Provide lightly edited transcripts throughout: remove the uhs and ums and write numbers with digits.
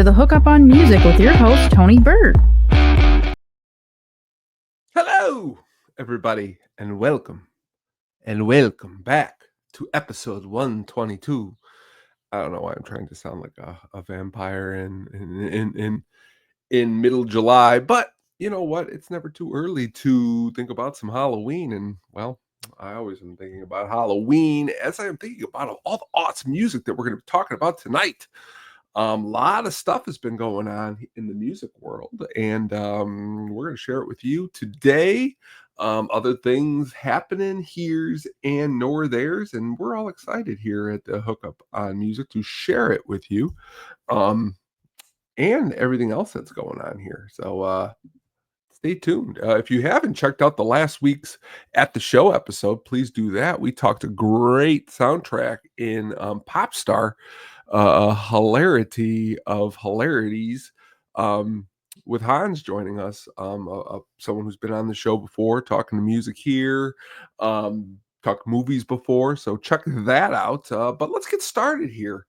to the Hookup on Music with your host, Tony Bird. Hello, everybody, and welcome back to episode 122. I don't know why I'm trying to sound like a vampire in middle July, but you know what? It's never too early to think about some Halloween, and well, I always am thinking about Halloween as I am thinking about all the awesome music that we're going to be talking about tonight. A lot of stuff has been going on in the music world, and we're going to share it with you today. Other things happening here's and nor theirs, and we're all excited here at the Hookup on Music to share it with you, and everything else that's going on here. So stay tuned. If you haven't checked out the last week's At the Show episode, please do that. We talked a great soundtrack in Popstar, a hilarity of hilarities, with Hans joining us, someone who's been on the show before, talking to music here, talked movies before, so check that out. But let's get started here.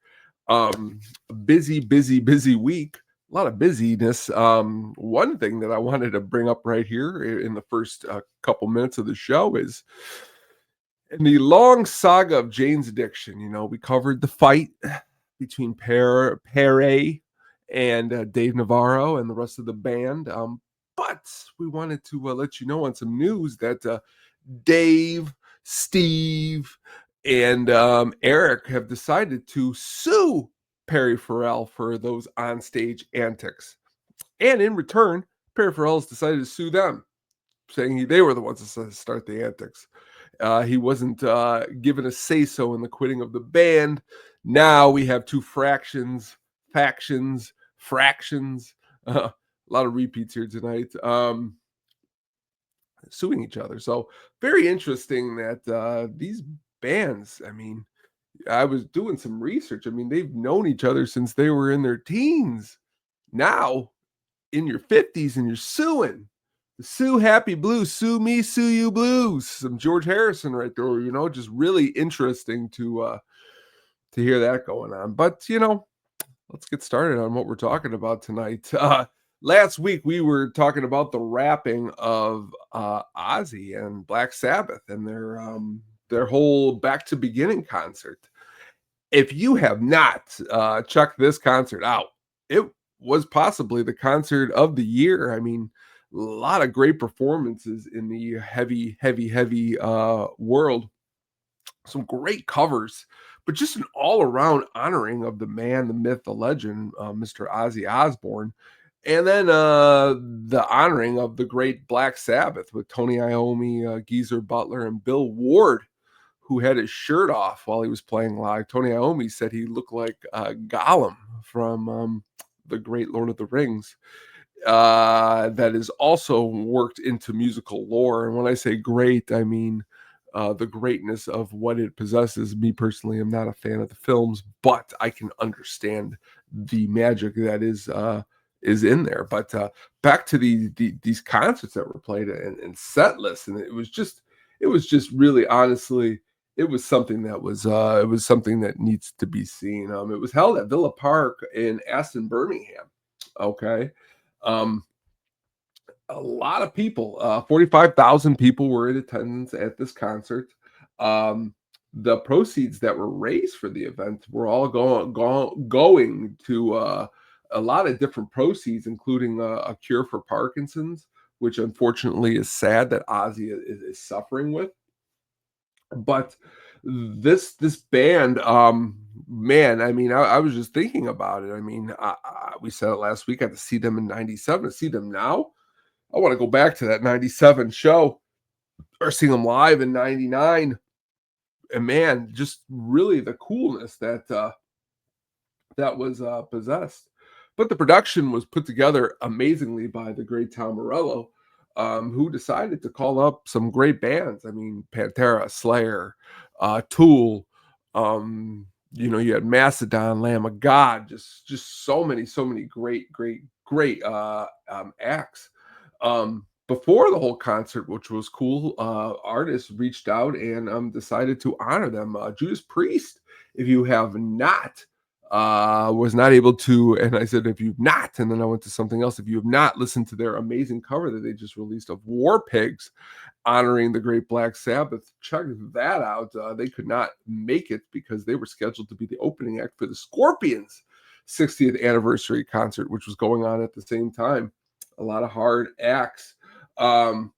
Busy week. A lot of busyness. One thing that I wanted to bring up right here in the first couple minutes of the show is in the long saga of Jane's Addiction. You know, we covered the fight between Pere and Dave Navarro and the rest of the band. But we wanted to let you know on some news that Dave, Steve, and Eric have decided to sue Perry Farrell for those onstage antics. And in return, Perry Farrell has decided to sue them, saying they were the ones that start the antics. He wasn't given a say-so in the quitting of the band. Now we have two fractions, factions, fractions. A lot of repeats here tonight. Suing each other. So very interesting that these bands, I mean, I was doing some research. I mean, they've known each other since they were in their teens. Now, in your 50s and you're suing. Sue Happy Blues, sue me, sue you blues. Some George Harrison right there, you know, just really interesting to hear that going on. But, you know, let's get started on what we're talking about tonight. Last week we were talking about the wrapping of Ozzy and Black Sabbath and their whole Back to Beginning concert. If you have not checked this concert out, it was possibly the concert of the year. I mean, a lot of great performances in the heavy world. Some great covers, but just an all-around honoring of the man, the myth, the legend, Mr. Ozzy Osbourne. And then the honoring of the great Black Sabbath with Tony Iommi, Geezer Butler, and Bill Ward, who had his shirt off while he was playing live. Tony Iommi said he looked like Gollum from the great Lord of the Rings. That is also worked into musical lore. And when I say great, I mean the greatness of what it possesses. Me personally, I'm not a fan of the films, but I can understand the magic that is in there. But back to these concerts that were played and set lists, and it was just really, honestly, it was something that needs to be seen. It was held at Villa Park in Aston, Birmingham. Okay. A lot of people, 45,000 people were in attendance at this concert. The proceeds that were raised for the event were all going to a lot of different proceeds, including a cure for Parkinson's, which unfortunately is sad that Ozzy is suffering with. But this band, man, I mean, I was just thinking about it. I mean, we said it last week. I had to see them in '97. To see them now, I want to go back to that '97 show or see them live in '99. And man, just really the coolness that was possessed. But the production was put together amazingly by the great Tom Morello, who decided to call up some great bands. I mean, Pantera, Slayer, Tool. You know, you had Mastodon, Lamb of God, just so many great acts. Before the whole concert, which was cool, artists reached out and decided to honor them. Judas Priest, if you have not was not able to, and I said, if you've not, and then I went to something else, if you have not listened to their amazing cover that they just released of War Pigs honoring the great Black Sabbath, check that out. They could not make it because they were scheduled to be the opening act for the Scorpions 60th anniversary concert, which was going on at the same time. A lot of hard acts. But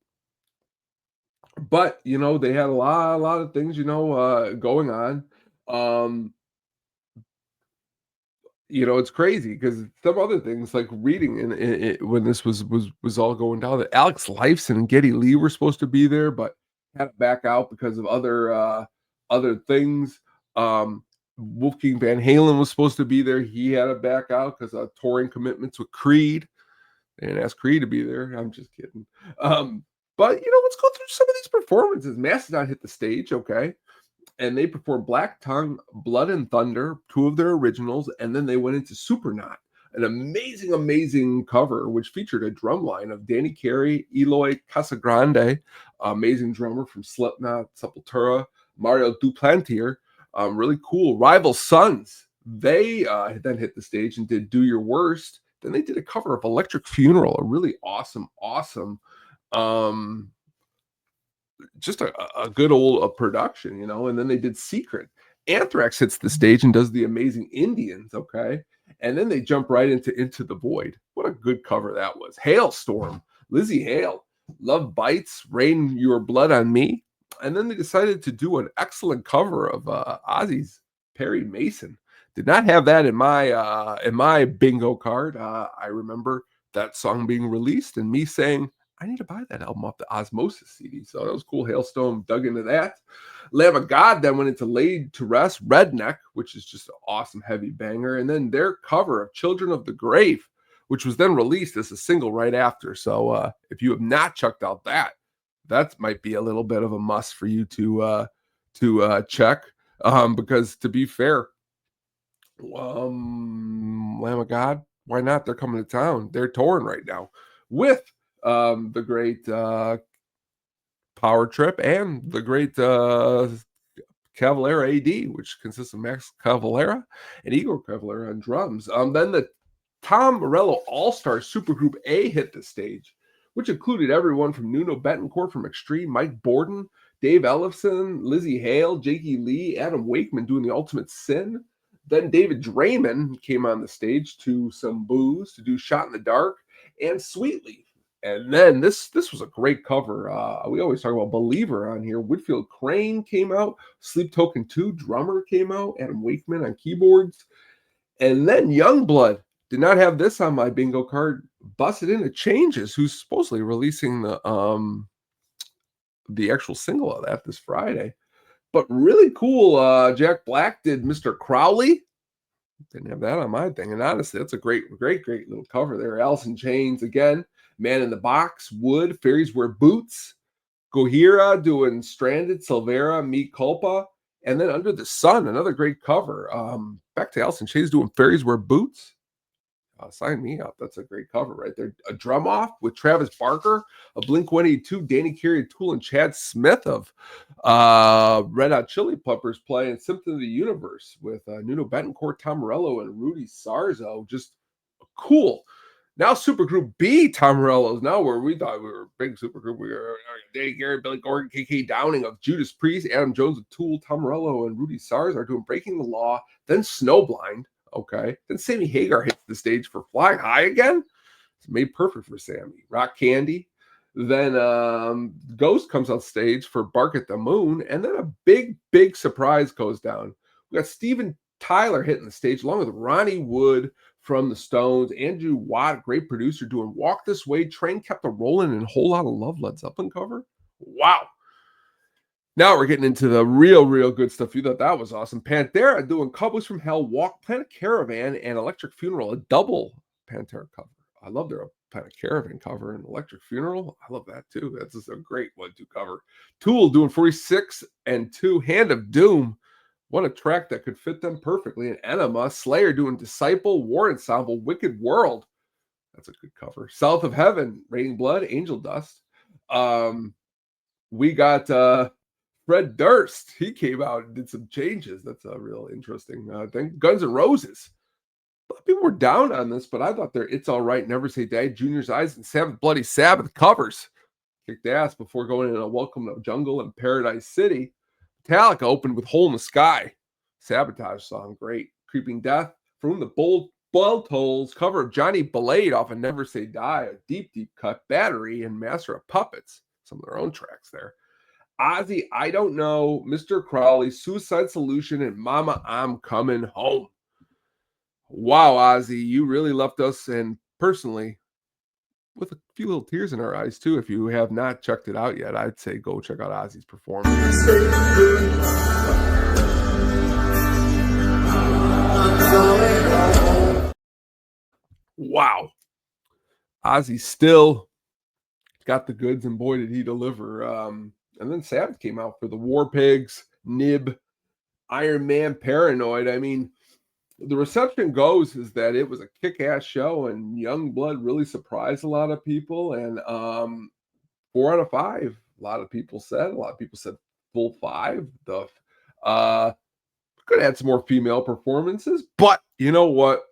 they had a lot of things, going on. Um, it's crazy because some other things like reading when this was all going down, that Alex Lifeson and Geddy Lee were supposed to be there, but had to back out because of other things. Wolfgang Van Halen was supposed to be there. He had to back out because of touring commitments with Creed. They didn't ask Creed to be there. I'm just kidding. But let's go through some of these performances. Mastodon hit the stage, okay, and they performed Black Tongue, Blood and Thunder, two of their originals, and then they went into Supernaut, an amazing, amazing cover, which featured a drum line of Danny Carey, Eloy Casagrande, amazing drummer from Slipknot, Sepultura, Mario Duplantier, really cool. Rival Sons, they then hit the stage and did Do Your Worst. Then they did a cover of Electric Funeral, a really awesome, just a good old production, and then they did Secret. Anthrax hits the stage and does the Amazing Indians, okay? And then they jump right into the Void. What a good cover that was. Hailstorm, Lizzie Hale, Love Bites, Rain Your Blood on Me. And then they decided to do an excellent cover of Ozzy's Perry Mason. Did not have that in my bingo card. I remember that song being released and me saying, I need to buy that album off the Osmosis CD. So that was cool. Hailstone dug into that. Lamb of God then went into Laid to Rest, Redneck, which is just an awesome heavy banger. And then their cover of Children of the Grave, which was then released as a single right after. So if you have not checked out that might be a little bit of a must for you to check. Because to be fair, Lamb of God, why not? They're coming to town. They're touring right now with the great Power Trip and the great Cavalera AD, which consists of Max Cavalera and Igor Cavalera on drums. Then the Tom Morello All-Star Supergroup A hit the stage, which included everyone from Nuno Bettencourt from Extreme, Mike Borden, Dave Ellefson, Lizzie Hale, Jakey Lee, Adam Wakeman doing The Ultimate Sin. Then David Draymond came on the stage to some booze to do Shot in the Dark and Sweetleaf. And then this was a great cover. We always talk about Believer on here. Whitfield Crane came out. Sleep Token 2 drummer came out. Adam Wakeman on keyboards. And then Youngblood, did not have this on my bingo card, busted into Changes, who's supposedly releasing the actual single of that this Friday. But really cool. Jack Black did Mr. Crowley. Didn't have that on my thing. And honestly, that's a great little cover there. Alice in Chains again. Man in the Box, Wood, Fairies Wear Boots, Gojira doing Stranded, Silvera, Me Culpa, and then Under the Sun, another great cover. Back to Alice in Chains doing Fairies Wear Boots. Sign me up. That's a great cover right there. A Drum Off with Travis Barker, a Blink-182, Danny Carey, Tool, and Chad Smith of Red Hot Chili Peppers playing Symptom of the Universe with Nuno Bettencourt, Tom Morello, and Rudy Sarzo. Just cool. Now Supergroup B, Tom Morello's now where we thought we were a big supergroup. We were Danny Carey, Billy Corgan, KK Downing of Judas Priest, Adam Jones of Tool, Tom Morello, and Rudy Sarzo are doing Breaking the Law, then Snowblind. Okay. Then Sammy Hagar hits the stage for Flying High again. It's made perfect for Sammy. Rock Candy. Then Ghost comes on stage for Bark at the Moon. And then a big surprise goes down. We got Steven Tyler hitting the stage along with Ronnie Wood from the Stones. Andrew Watt, great producer, doing Walk This Way. Train Kept a Rolling and Whole Lot of Love, Led Zeppelin cover. Wow. Now we're getting into the real good stuff. You thought that was awesome. Pantera doing Cowboys from Hell, Walk, Planet Caravan, and Electric Funeral, a double Pantera cover. I love their Planet Caravan cover and Electric Funeral. I love that too. That's just a great 1-2 cover. Tool doing 46 and 2, Hand of Doom. What a track that could fit them perfectly. And Enema, Slayer doing Disciple, War Ensemble, Wicked World. That's a good cover. South of Heaven, Raining Blood, Angel Dust. We got Fred Durst, he came out and did some changes. That's a real interesting thing. Guns N' Roses. A lot of people were down on this, but I thought their It's All Right, Never Say Die, Junior's Eyes, and Sabbath Bloody Sabbath covers kicked ass before going in a Welcome to Jungle and Paradise City. Metallica opened with Hole in the Sky. Sabotage song, great. Creeping Death from the Bold Tolls cover of Johnny Blade off of Never Say Die, a deep cut. Battery and Master of Puppets, some of their own tracks there. Ozzy, I Don't Know, Mr. Crowley, Suicide Solution, and Mama, I'm Coming Home. Wow, Ozzy, you really left us, and personally, with a few little tears in our eyes too. If you have not checked it out yet, I'd say go check out Ozzy's performance. Wow. Ozzy still got the goods, and boy did he deliver. And then Sabbath came out for the War Pigs, Nib, Iron Man, Paranoid. I mean, the reception goes is that it was a kick-ass show, and Youngblood really surprised a lot of people. And 4 out of 5, a lot of people said full 5. The could add some more female performances, but you know what?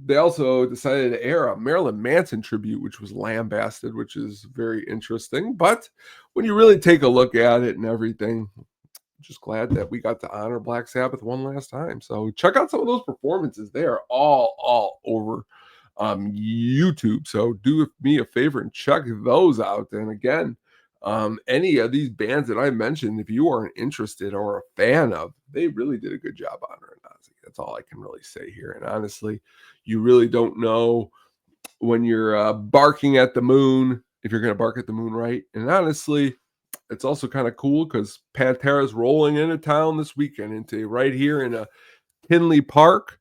They also decided to air a Marilyn Manson tribute, which was lambasted, which is very interesting. But when you really take a look at it and everything, just glad that we got to honor Black Sabbath one last time. So check out some of those performances. They are all over YouTube. So do me a favor and check those out. And again, any of these bands that I mentioned, if you aren't interested or a fan of, they really did a good job honoring Ozzy. That's all I can really say here. And honestly, you really don't know when you're barking at the moon, if you're going to bark at the moon right. And honestly, it's also kind of cool because Pantera's rolling into town this weekend, into right here in Tinley Park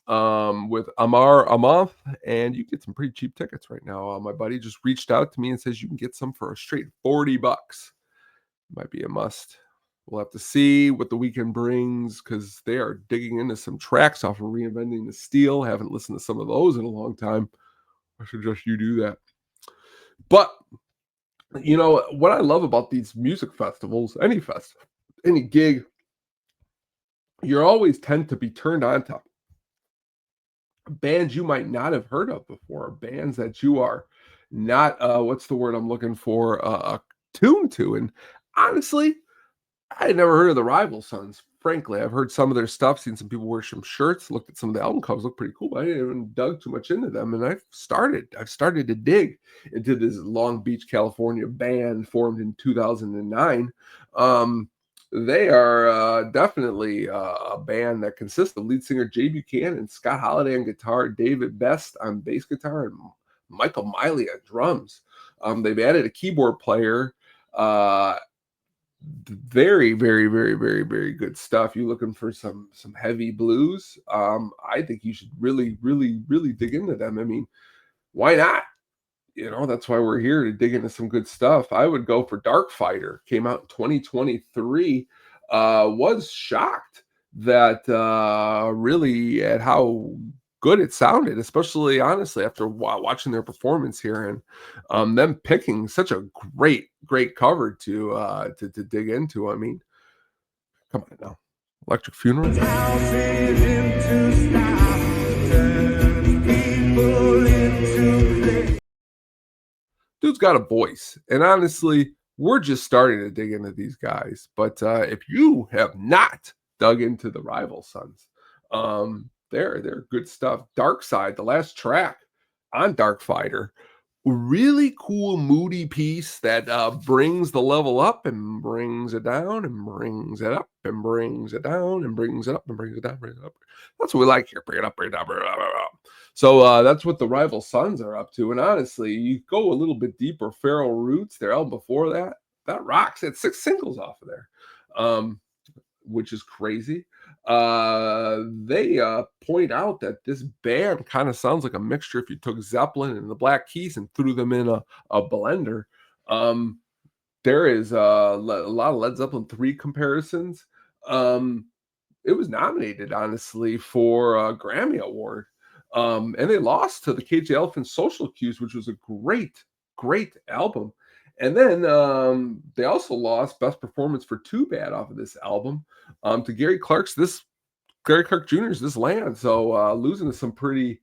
with Amar Amath, and you get some pretty cheap tickets right now. My buddy just reached out to me and says you can get some for a straight $40. Might be a must. We'll have to see what the weekend brings because they are digging into some tracks off of Reinventing the Steel. Haven't listened to some of those in a long time. I suggest you do that. But you know what I love about these music festivals, any gig, you always tend to be turned on to bands you might not have heard of before, bands that you are not what's the word I'm looking for, tuned to. And honestly, I had never heard of the Rival Sons. Frankly, I've heard some of their stuff, seen some people wear some shirts, looked at some of the album covers, look pretty cool. But I didn't even dug too much into them, and I've started to dig into this Long Beach, California band formed in 2009. They are definitely a band that consists of lead singer Jay Buchanan, Scott Holiday on guitar, David Best on bass guitar, and Michael Miley on drums. They've added a keyboard player. Very good stuff. You looking for some heavy blues? I think you should really dig into them. I mean, why not? You know, that's why we're here, to dig into some good stuff. I would go for Dark Fighter. Came out in 2023. Was shocked that really at how good it sounded, especially honestly after watching their performance here, and them picking such a great cover to dig into. I mean, come on now, Electric Funeral. Dude's got a voice, and honestly, we're just starting to dig into these guys. But if you have not dug into the Rival Sons, they're good stuff. Dark Side, the last track on Dark Fighter, really cool, moody piece that brings the level up and brings it down and brings it up and brings it down and brings it up and brings it down, brings it up. That's what we like here. Bring it up, bring it down, bring it up, bring it up. So that's what the Rival Sons are up to. And honestly, you go a little bit deeper, Feral Roots, their album before that rocks. It's 6 singles off of there, which is crazy. They point out that this band kind of sounds like a mixture if you took Zeppelin and the Black Keys and threw them in a blender. There is a lot of Led Zeppelin 3 comparisons. It was nominated, honestly, for a Grammy Award. And they lost to the Cage the Elephant Social Cues, which was a great album. And then they also lost Best Performance for Too Bad off of this album to Gary Clark Jr.'s This Land. So losing to some pretty,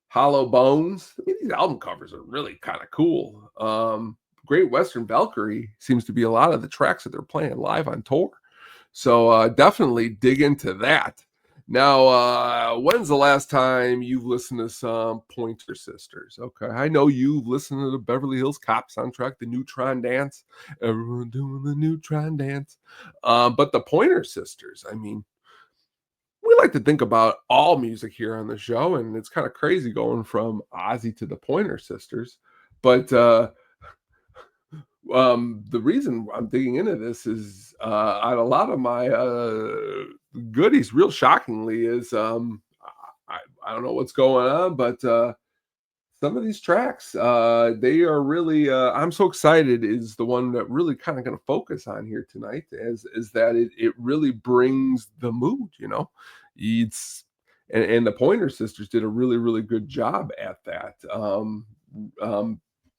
hollow bones. I mean, these album covers are really kind of cool. Great Western Valkyrie seems to be a lot of the tracks that they're playing live on tour. So definitely dig into that. Now, when's the last time you've listened to some Pointer Sisters? Okay, I know you've listened to the Beverly Hills Cop soundtrack, the Neutron Dance. Everyone doing the Neutron Dance. But the Pointer Sisters, I mean, we like to think about all music here on the show, and it's kind of crazy going from Ozzy to the Pointer Sisters. But the reason I'm digging into this is on a lot of my goodies, real shockingly, is I don't know what's going on, but some of these tracks, they are really I'm so excited is the one that really kind of going to focus on here tonight is that it really brings the mood, It's and the Pointer Sisters did a really, really good job at that. Um,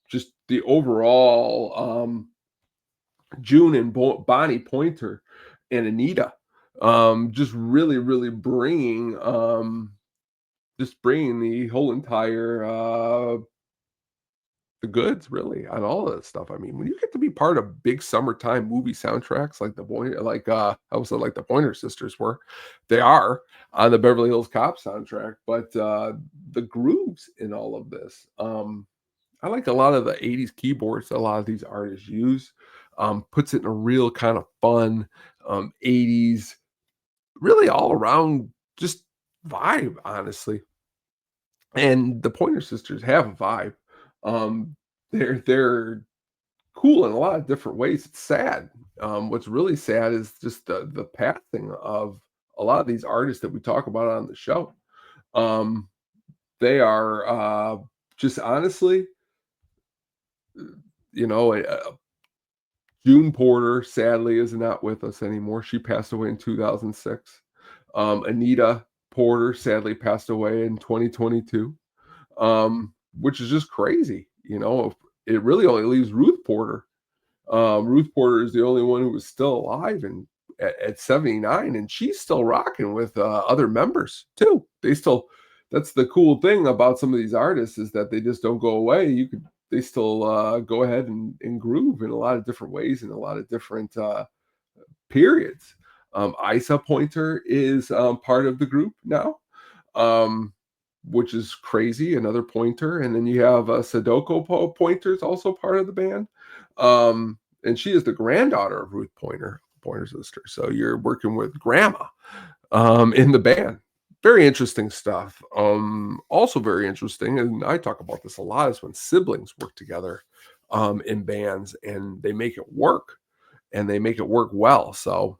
just the overall June and Bonnie Pointer and Anita, just really, really bringing the whole entire the goods really on all of that stuff. I mean, when you get to be part of big summertime movie soundtracks like I was like the Pointer Sisters were, they are on the Beverly Hills Cop soundtrack, but the grooves in all of this. I like a lot of the 80s keyboards that a lot of these artists use. Puts it in a real kind of fun 80s, really all around just vibe, honestly. And the Pointer Sisters have a vibe. Um, they're cool in a lot of different ways. It's sad. What's really sad is just the passing of a lot of these artists that we talk about on the show. Um, they are just honestly, you know, June Porter sadly is not with us anymore. She passed away in 2006. Anita Porter sadly passed away in 2022, which is just crazy. It really only leaves Ruth Porter. Ruth Porter is the only one who was still alive and at 79, and she's still rocking with other members too. That's the cool thing about some of these artists is that they just don't go away. They still go ahead and groove in a lot of different ways in a lot of different periods. Isa Pointer is part of the group now, um, which is crazy. Another Pointer, and then you have Sadoko Pointer is also part of the band, and she is the granddaughter of Ruth Pointer, Pointer sister. So you're working with grandma in the band. Very interesting stuff. Also very interesting, and I talk about this a lot, is when siblings work together in bands and they make it work and they make it work well. So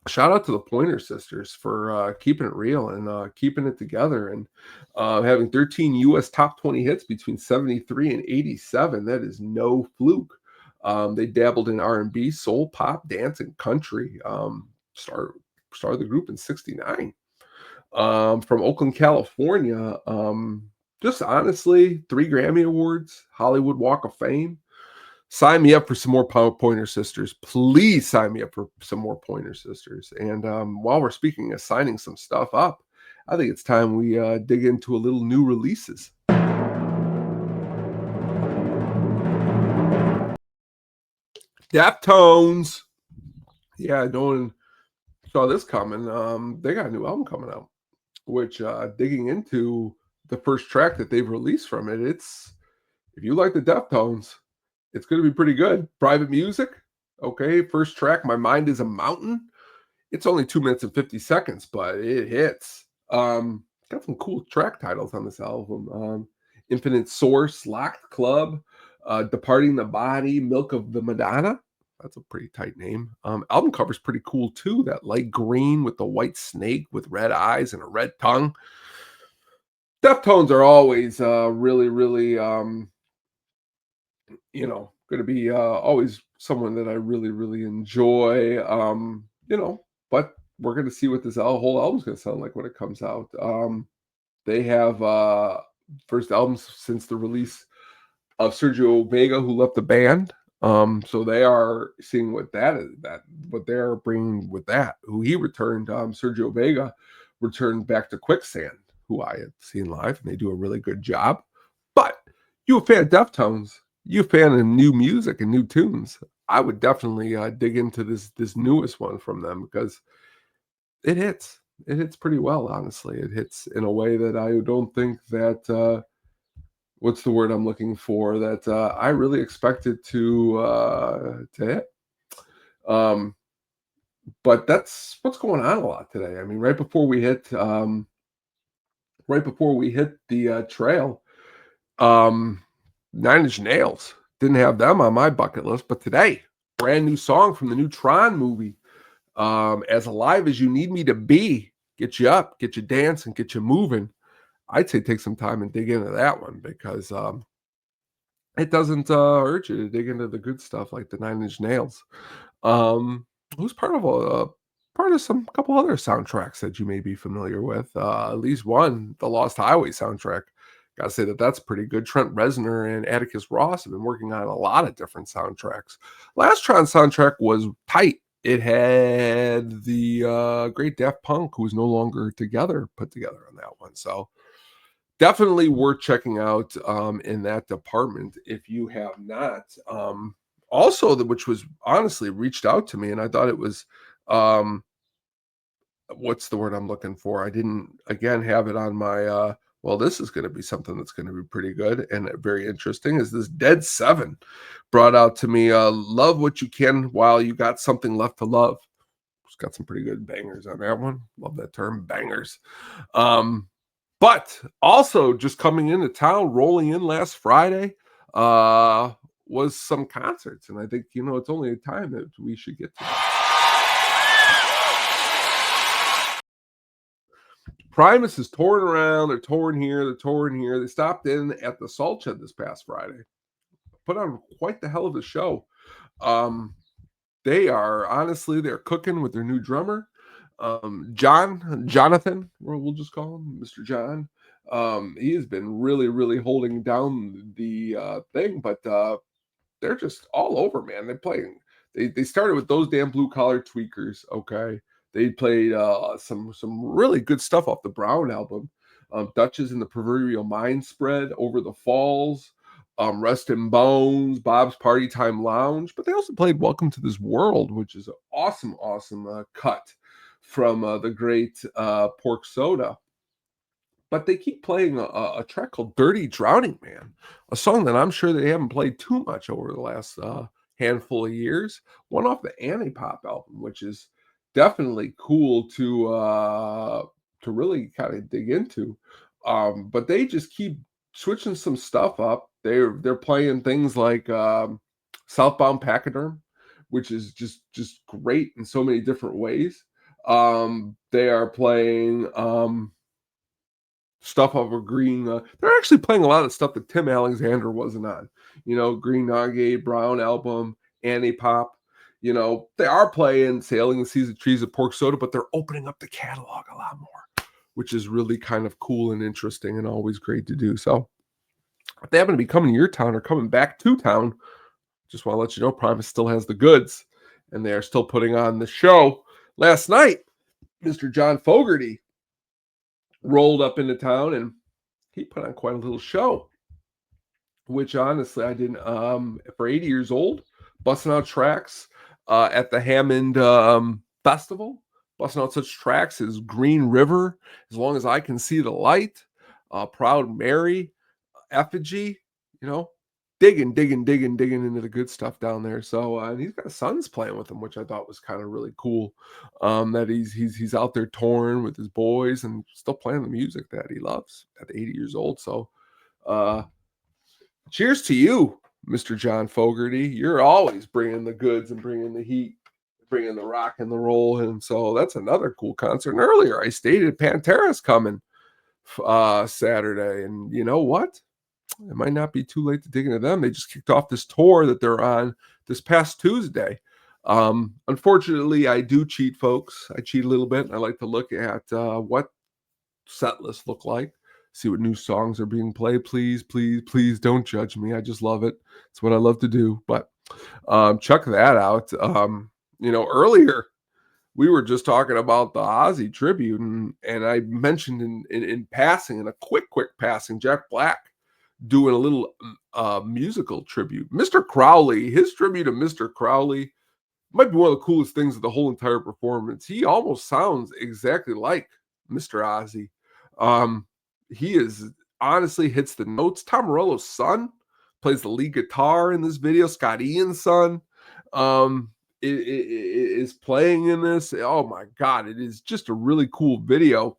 shout out to the Pointer Sisters for keeping it real and keeping it together and having 13 US top 20 hits between 73 and 87. That is no fluke. They dabbled in R&B, soul, pop, dance, and country. Started the group in 69. From Oakland, California. Just honestly, 3 Grammy Awards, Hollywood Walk of Fame. Sign me up for some more Pointer Sisters. Please sign me up for some more Pointer Sisters. And while we're speaking of signing some stuff up, I think it's time we dig into a little new releases. Deftones. Yeah, no one saw this coming. They got a new album coming out, which digging into the first track that they've released from it, if you like the Deftones, it's going to be pretty good. Private Music. Okay, first track, My Mind is a Mountain. It's only 2 minutes and 50 seconds, but it hits. Got some cool track titles on this album. Infinite Source, Locked Club, Departing the Body, Milk of the Madonna. That's a pretty tight name. Album cover's pretty cool too. That light green with the white snake with red eyes and a red tongue. Deftones are always really, really going to be always someone that I really, really enjoy. But we're going to see what this whole album's going to sound like when it comes out. They have first albums since the release of Sergio Vega, who left the band. So they are seeing what what they're bringing with that. Who he returned, Sergio Vega returned back to Quicksand, who I had seen live, and they do a really good job. But you a fan of Deftones, you a fan of new music and new tunes, I would definitely dig into this newest one from them because it hits. It hits pretty well, honestly. It hits in a way that I don't think that what's the word I'm looking for, that I really expected to hit. But that's what's going on a lot today. I mean, right before we hit the trail, um, Nine Inch Nails, didn't have them on my bucket list, but today, brand new song from the new Tron movie, As Alive as You Need Me to Be, get you up, get you dancing, get you moving. I'd say take some time and dig into that one because it doesn't hurt you to dig into the good stuff like the Nine Inch Nails. Who's part of some couple other soundtracks that you may be familiar with. At least one, the Lost Highway soundtrack. Gotta say that's pretty good. Trent Reznor and Atticus Ross have been working on a lot of different soundtracks. Last Tron soundtrack was tight. It had the great Daft Punk, who is no longer together, put together on that one. So definitely worth checking out in that department if you have not. Also, which was honestly reached out to me, and I thought it was what's the word I'm looking for? I didn't again have it on my well, this is going to be something that's going to be pretty good and very interesting. Is this Dead Seven brought out to me? Love what you can while you got something left to love. It's got some pretty good bangers on that one. Love that term, bangers. But also just coming into town, rolling in last Friday, was some concerts. And I think, it's only a time that we should get to that. Primus is touring around. They're touring here. They're touring here. They stopped in at the Salt Shed this past Friday. Put on quite the hell of a show. They're cooking with their new drummer. Jonathan, we'll just call him Mr. John. He has been really, really holding down the thing, but they're just all over, man. They started with Those Damn Blue Collar Tweakers, okay. They played some really good stuff off the Brown album. Dutchess and the Proverbial Mind Spread, Over the Falls, Rest in Bones, Bob's Party Time Lounge, but they also played Welcome to This World, which is an awesome cut from the great Pork Soda. But they keep playing a track called Dirty Drowning Man, a song that I'm sure they haven't played too much over the last handful of years. One off the Anti-Pop album, which is definitely cool to really kind of dig into. But they just keep switching some stuff up. They're playing things like Southbound Pachyderm, which is just great in so many different ways. They are playing stuff over Green. They're actually playing a lot of stuff that Tim Alexander wasn't on. Green Nogade, Brown album, Anti-Pop. They are playing Sailing the Seas of Trees of Pork Soda, but they're opening up the catalog a lot more, which is really kind of cool and interesting and always great to do. So if they happen to be coming to your town or coming back to town, just want to let you know Primus still has the goods and they are still putting on the show. Last night, Mr. John Fogerty rolled up into town and he put on quite a little show, which honestly I didn't for 80 years old, busting out tracks at the Hammond Festival, busting out such tracks as Green River, As Long as I Can See the Light, Proud Mary, Effigy, digging into the good stuff down there. So and he's got sons playing with him, which I thought was kind of really cool. That he's out there touring with his boys and still playing the music that he loves at 80 years old. So cheers to you, Mr. John Fogerty. You're always bringing the goods and bringing the heat, bringing the rock and the roll. And so that's another cool concert. And earlier I stated Pantera's coming Saturday, and you know what? It might not be too late to dig into them. They just kicked off this tour that they're on this past Tuesday. Unfortunately, I do cheat, folks. I cheat a little bit. I like to look at what set lists look like. see what new songs are being played. Please, please, please don't judge me. I just love it. It's what I love to do. But check that out. Earlier we were just talking about the Ozzy tribute, and I mentioned in passing, in a quick passing, Jack Black doing a little musical tribute. Mr. Crowley, his tribute to Mr. Crowley might be one of the coolest things of the whole entire performance. He almost sounds exactly like Mr. Ozzy. Um, he is honestly hits the notes. Tom Morello's son plays the lead guitar in this video. Scott Ian's son is playing in this. Oh my god, it is just a really cool video.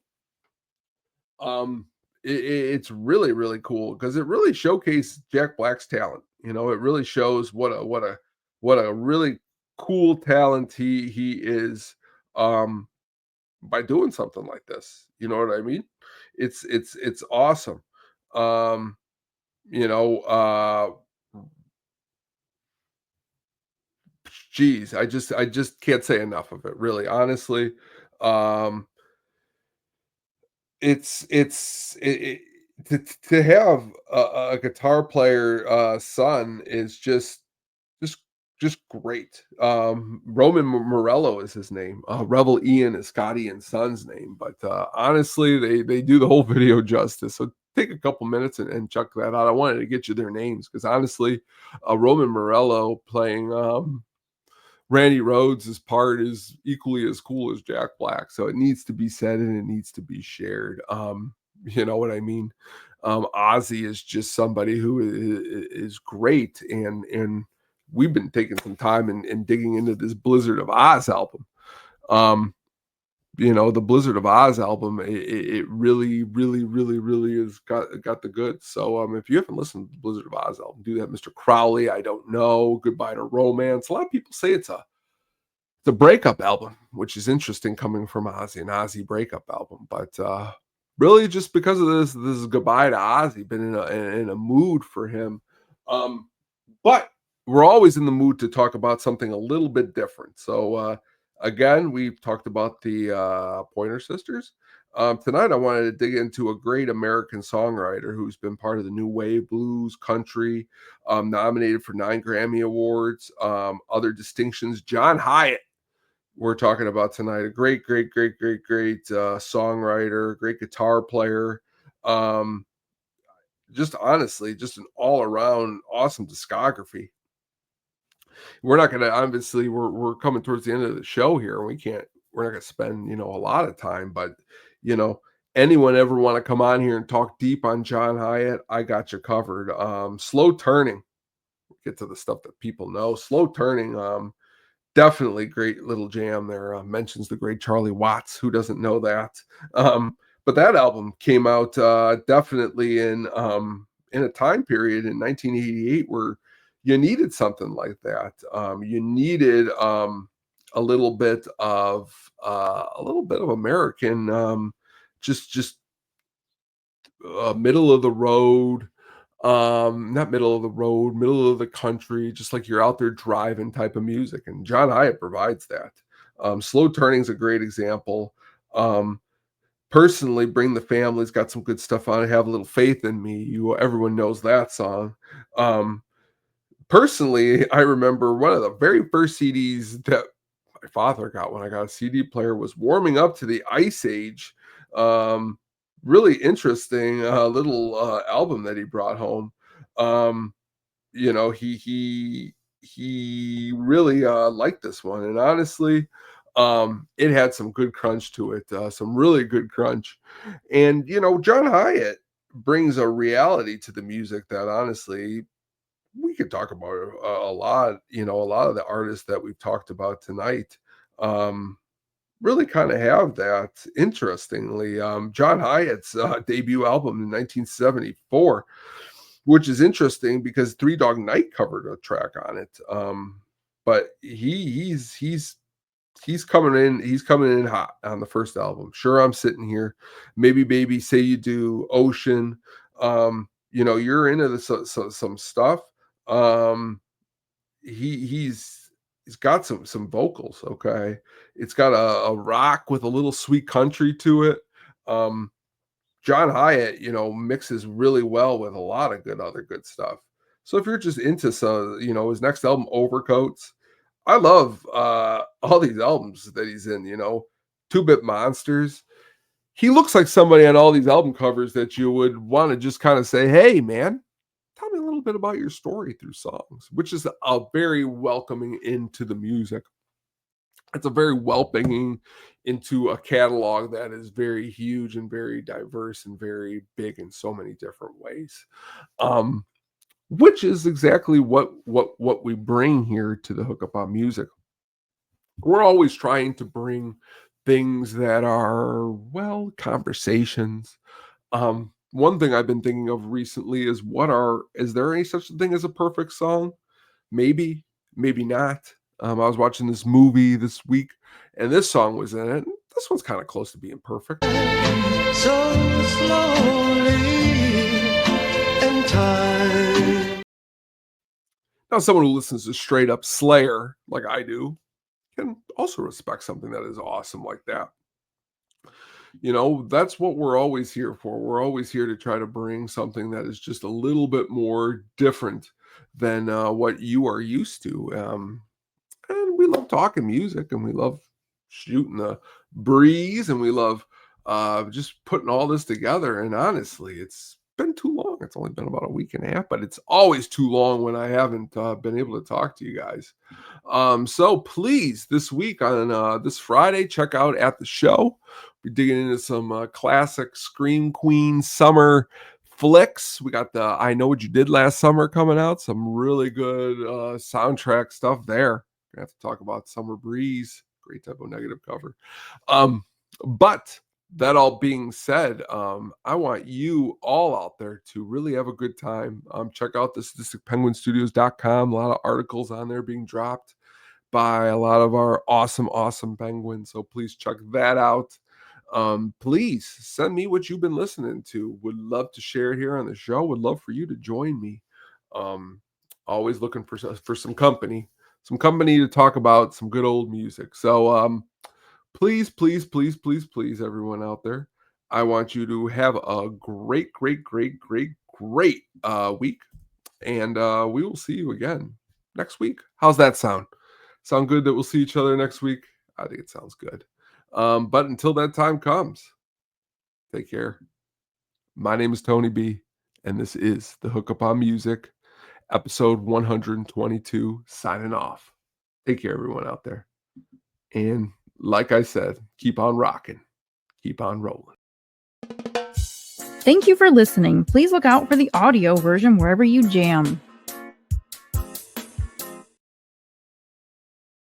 It's really really cool because it really showcases Jack Black's talent. It really shows what a really cool talent he is by doing something like this. You know what I mean? It's awesome. Um, you know, uh geez, I just can't say enough of it, really, honestly. Um it to have a guitar player son is just just great. Roman Morello is his name. Rebel Ian is Scott Ian's son's name, but honestly, they do the whole video justice. So take a couple minutes and check that out. I wanted to get you their names because honestly, Roman Morello playing Randy Rhodes' part is equally as cool as Jack Black, so it needs to be said and it needs to be shared. You know what I mean? Ozzy is just somebody who is great, and we've been taking some time and digging into this Blizzard of Oz album. Um, the Blizzard of Oz album, it really, really, really, really has got the goods. So if you haven't listened to the Blizzard of Oz album, do that. Mr. Crowley, I don't know. Goodbye to Romance. A lot of people say it's a breakup album, which is interesting coming from Ozzy, an Ozzy breakup album. But really, just because of this is goodbye to Ozzy, been in a mood for him. But we're always in the mood to talk about something a little bit different. So again, we've talked about the Pointer Sisters. Tonight, I wanted to dig into a great American songwriter who's been part of the new wave, blues, country, nominated for 9 Grammy Awards, other distinctions. John Hiatt we're talking about tonight. A great, great, great, great, great songwriter, great guitar player. Um, just honestly, just an all around awesome discography. We're not gonna obviously we're coming towards the end of the show here, and we're not gonna spend a lot of time, but you know anyone ever want to come on here and talk deep on John Hiatt, I got you covered. Slow Turning, get to the stuff that people know. Slow Turning, definitely great little jam there. Mentions the great Charlie Watts. Who doesn't know that? But that album came out definitely in a time period in 1988 where you needed something like that. You needed a little bit of American, just middle of the road, not middle of the road, middle of the country, just like you're out there driving type of music, and John Hiatt provides that. Slow Turning's a great example. um Personally, Bring the Family's got some good stuff on it. Have a Little Faith in Me, everyone knows that song. Personally, I remember one of the very first CDs that my father got when I got a CD player was Warming Up to the Ice Age. Um, Really interesting little album that he brought home. Um, he really liked this one, and honestly, it had some good crunch to it, some really good crunch. And John Hiatt brings a reality to the music that honestly we could talk about a lot. A lot of the artists that we've talked about tonight um, really kind of have that. Interestingly, John Hyatt's debut album in 1974, which is interesting because Three Dog Night covered a track on it. But he's coming in. He's coming in hot on the first album. Sure, I'm sitting here. Maybe, baby, say you do. Ocean. You're into some stuff. Um, he's got some vocals. Okay, it's got a rock with a little sweet country to it. Um, John Hiatt, mixes really well with a lot of other good stuff. So if you're just into some, his next album, Overcoats, I love all these albums that he's in, Two Bit Monsters. He looks like somebody on all these album covers that you would want to just kind of say, hey, man, tell me a little bit about your story through songs, which is a very welcoming into the music. It's a very welcoming into a catalog that is very huge and very diverse and very big in so many different ways. Which is exactly what we bring here to the Hookup on Music. We're always trying to bring things that are, well, conversations. One thing I've been thinking of recently is there any such thing as a perfect song? Maybe, maybe not. I was watching this movie this week, and this song was in it. This one's kind of close to being perfect. So slowly in time. Now, someone who listens to straight up Slayer, like I do, can also respect something that is awesome like that. That's what we're always here for. We're always here to try to bring something that is just a little bit more different than what you are used to. And we love talking music, and we love shooting the breeze, and we love just putting all this together. And honestly, it's been too long. It's only been about a week and a half, but it's always too long when I haven't been able to talk to you guys. So please, this week on this Friday, check out At the Show. We're digging into some classic Scream Queen summer flicks. We got the I Know What You Did Last Summer coming out. Some really good soundtrack stuff there. Gonna have to talk about Summer Breeze. Great Type of Negative cover. But that all being said, I want you all out there to really have a good time. Check out the statisticpenguinstudios.com. A lot of articles on there being dropped by a lot of our awesome penguins. So please check that out. Please send me what you've been listening to. Would love to share it here on the show. Would love for you to join me. Always looking for some company to talk about some good old music. So please, everyone out there, I want you to have a great week, and we will see you again next week. How's that sound? Sound good that we'll see each other next week? I think it sounds good. But until that time comes, take care. My name is Tony B, and this is the Hookup on Music, episode 122, signing off. Take care, everyone out there. And like I said, keep on rocking, keep on rolling. Thank you for listening. Please look out for the audio version wherever you jam.